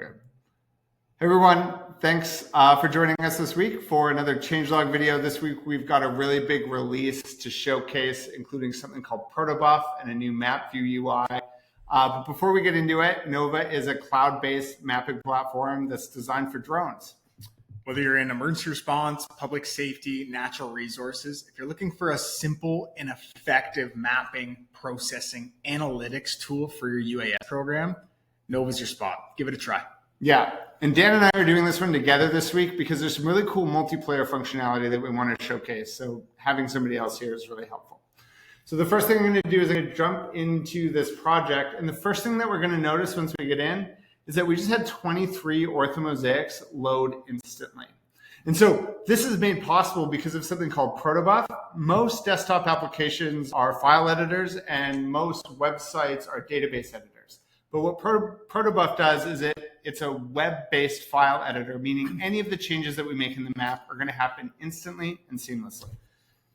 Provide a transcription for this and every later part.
Okay. Hey everyone, thanks for joining us this week for another changelog video. This week we've got a really big release to showcase, including something called Protobuf and a new map view UI. But before we get into it, Nova is a cloud-based mapping platform that's designed for drones. Whether you're in emergency response, public safety, natural resources, if you're looking for a simple and effective mapping, processing, analytics tool for your UAS program, Nova's your spot. Give it a try. Yeah, and Dan and I are doing this one together this week because there's some really cool multiplayer functionality that we want to showcase. So having somebody else here is really helpful. So the first thing I'm going to do is I'm going to jump into this project. And the first thing that we're going to notice once we get in is that we just had 23 orthomosaics load instantly. And so this is made possible because of something called Protobuf. Most desktop applications are file editors and most websites are database editors. But what Protobuf does is it's a web-based file editor, meaning any of the changes that we make in the map are going to happen instantly and seamlessly.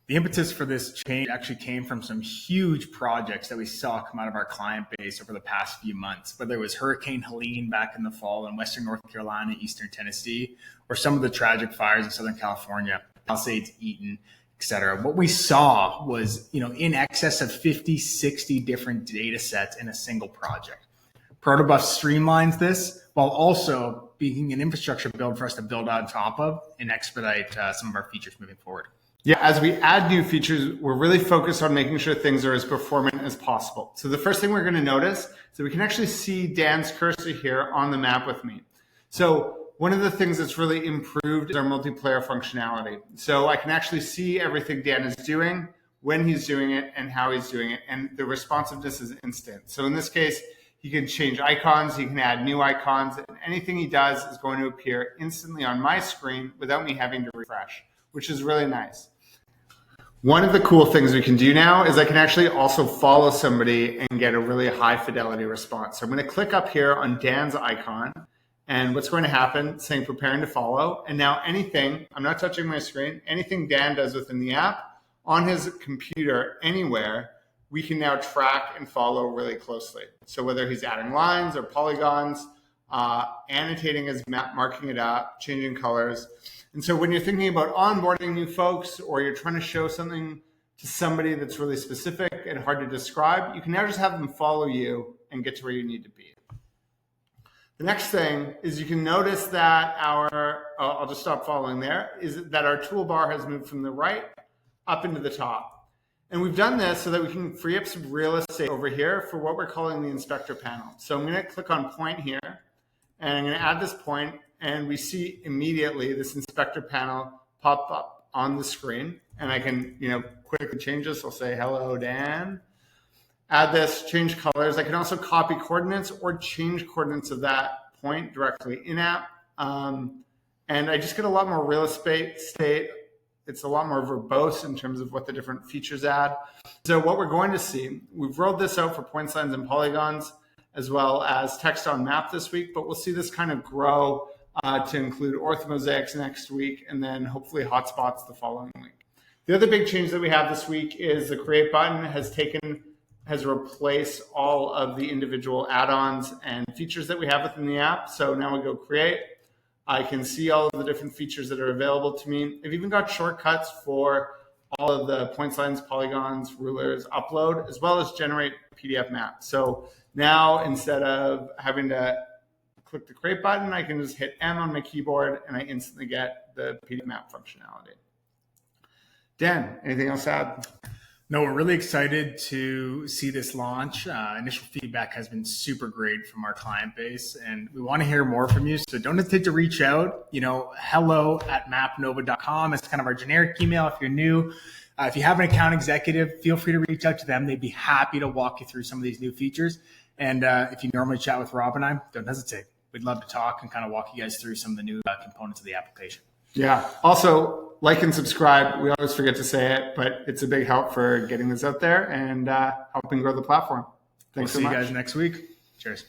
The impetus for this change actually came from some huge projects that we saw come out of our client base over the past few months, whether it was Hurricane Helene back in the fall in Western North Carolina, Eastern Tennessee, or some of the tragic fires in Southern California, Palisades, Eaton, et cetera. What we saw was, in excess of 50, 60 different data sets in a single project. Protobuf streamlines this while also being an infrastructure build for us to build on top of and expedite some of our features moving forward. Yeah, as we add new features, we're really focused on making sure things are as performant as possible. So the first thing we're going to notice is that we can actually see Dan's cursor here on the map with me. So one of the things that's really improved is our multiplayer functionality. So I can actually see everything Dan is doing, when he's doing it, and how he's doing it. And the responsiveness is instant. So in this case, he can change icons, he can add new icons, and anything he does is going to appear instantly on my screen without me having to refresh, which is really nice. One of the cool things we can do now is I can actually also follow somebody and get a really high fidelity response. So I'm going to click up here on Dan's icon, and what's going to happen, saying preparing to follow. And now anything, I'm not touching my screen, anything Dan does within the app on his computer anywhere, we can now track and follow really closely. So whether he's adding lines or polygons, annotating his map, marking it up, changing colors. And so when you're thinking about onboarding new folks or you're trying to show something to somebody that's really specific and hard to describe, you can now just have them follow you and get to where you need to be. The next thing is you can notice that I'll just stop following there, is that our toolbar has moved from the right up into the top. And we've done this so that we can free up some real estate over here for what we're calling the inspector panel. So I'm going to click on point here, and I'm going to add this point, and we see immediately this inspector panel pop up on the screen. And I can, quickly change this. I'll say, hello, Dan. Add this, change colors. I can also copy coordinates or change coordinates of that point directly in-app. And I just get a lot more real estate. It's a lot more verbose in terms of what the different features add. So what we're going to see, we've rolled this out for points, lines, and polygons, as well as text on map this week, but we'll see this kind of grow to include orthomosaics next week, and then hopefully hotspots the following week. The other big change that we have this week is the create button has replaced all of the individual add-ons and features that we have within the app. So now we go create. I can see all of the different features that are available to me. I've even got shortcuts for all of the points, lines, polygons, rulers, upload, as well as generate PDF maps. So now instead of having to click the create button, I can just hit M on my keyboard and I instantly get the PDF map functionality. Dan, anything else to add? No, we're really excited to see this launch. Initial feedback has been super great from our client base, and we want to hear more from you. So don't hesitate to reach out. hello@mapnova.com is kind of our generic email if you're new. If you have an account executive, feel free to reach out to them. They'd be happy to walk you through some of these new features. And if you normally chat with Rob and I, don't hesitate. We'd love to talk and kind of walk you guys through some of the new components of the application. Yeah. Also, like and subscribe. We always forget to say it, but it's a big help for getting this out there and helping grow the platform. Thanks so much. We'll see you guys next week. Cheers.